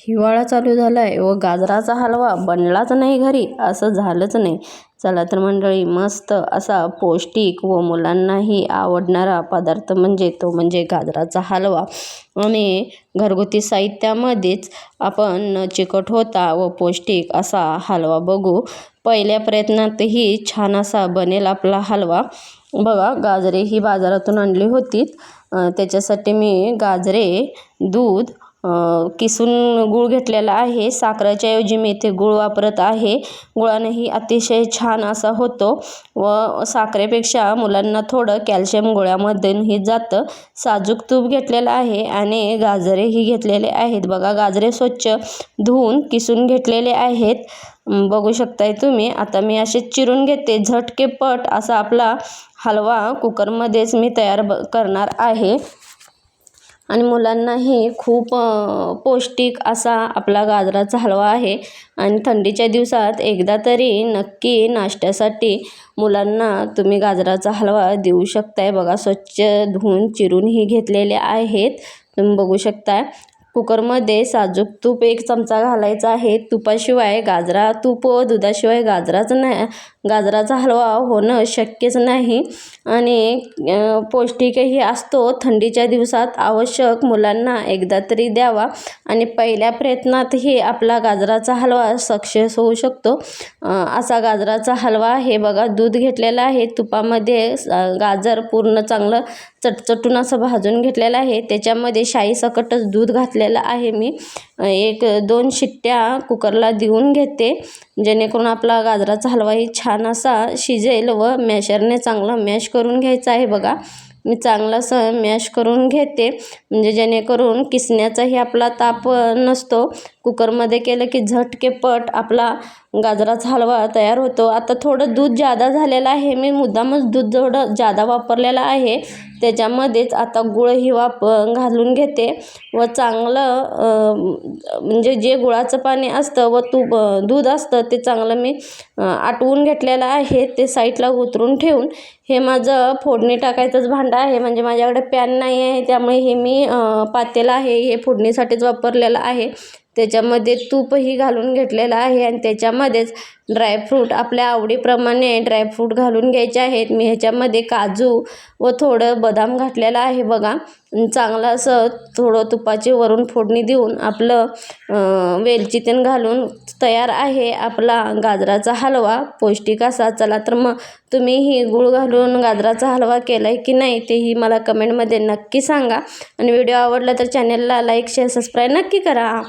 हिवाळा चालू झाला आहे व गाजराचा हलवा बनलाच नाही घरी असं झालंच नाही. चला तर मंडळी, मस्त असा पौष्टिक व मुलांनाही आवडणारा पदार्थ म्हणजे गाजराचा हलवा. आणि घरगुती साहित्यामध्येच आपण चिकट होता व पौष्टिक असा हलवा बघू. पहिल्या प्रयत्नातही छान असा बनेल आपला हलवा. बघा, गाजरे ही बाजारातून आणली होती. त्याच्यासाठी मी गाजरे, दूध, किसून गूळ घेतलेला आहे. साखरेच्या ऐवजी मी इथे गूळ वापरत आहे. गुळानेही अतिशय छान असा होतो व साखरेपेक्षा मुलांना थोडं कॅल्शियम गोळ्यामधूनही जातं. साजूक तूप घेतलेलं आहे आणि गाजरेही घेतलेले आहेत. बघा, गाजरे स्वच्छ धुवून किसून घेतलेले आहेत. बघू शकताय तुम्ही. आता मी असे चिरून घेते. झटकेपट असा आपला हलवा कुकरमध्येच मी तयार करणार आहे आणि मुलांनाही खूप पौष्टिक असा आपला गाजराचा हलवा आहे. आणि थंडीच्या दिवसात एकदा तरी नक्की नाश्त्यासाठी मुलांना तुम्ही गाजराचा हलवा देऊ शकताय. बघा, स्वच्छ धुवून चिरूनही घेतलेले आहेत. तुम्ही बघू शकताय. कुकरमध्ये साजूक तूप 1 चमचा घालायचा आहे. तुपाशिवाय तूप व दुधाशिवाय गाजराचा हलवा होणं शक्यच नाही आणि पौष्टिकही असतो. थंडीच्या दिवसात आवश्यक मुलांना एकदा तरी द्यावा आणि पहिल्या प्रयत्नातही आपला गाजराचा हलवा सक्सेस होऊ शकतो. असा गाजराचा हलवा आहे. बघा, दूध घेतलेला आहे. तुपामध्ये गाजर पूर्ण चांगलं चटचटून असं भाजून घेतलेलं आहे. त्याच्यामध्ये शाईसकटच दूध घातलेलं आहे. मी 1-2 शिट्ट्या कुकरला देऊन घेते, जेणेकरून आपला गाजराचा हलवाही छान असा शिजेल व मॅशरने चांगलं मॅश करून घ्यायचा आहे. बघा, मी चांगलं असं मॅश करून घेते, म्हणजे जेणेकरून किसण्याचाही आपला ताप नसतो. कुकरमध्ये केलं की झटकेपट आपला गाजराचा हलवा तयार होतो. आता थोडं दूध जादा झालेलं आहे. मी मुद्दामच दूध थोडं जादा वापरलेलं आहे. त्याच्यामध्येच आता गुळही घालून घेते व चांगलं म्हणजे जे गुळाचं पाणी असतं व दूध असतं ते चांगलं मी आटवून घेतलेलं आहे. ते साईडला उतरून ठेवून हे माझं फोडणी टाकायचंच भांडं आहे. म्हणजे माझ्याकडे पॅन नाही आहे, त्यामुळे हे मी पातेलं आहे हे फोडणीसाठीच वापरलेलं आहे. त्याच्यामध्ये तूपही घालून घेतलेलं आहे आणि त्याच्यामध्येच ड्रायफ्रूट आपल्या आवडीप्रमाणे ड्रायफ्रूट घालून घ्यायचे आहेत. मी ह्याच्यामध्ये काजू व थोडं बदाम घातलेलं आहे. बघा, चांगलं असं थोडं तुपाची वरून फोडणी देऊन आपलं वेलची तेन घालून तयार आहे आपला गाजराचा हलवा पौष्टिक असा. चला तर मग तुम्हीही गूळ घालून गाजराचा हलवा केला आहे की नाही तेही मला कमेंटमध्ये नक्की सांगा आणि व्हिडिओ आवडला तर चॅनलला लाईक, शेअर, सबस्क्राईब नक्की करा.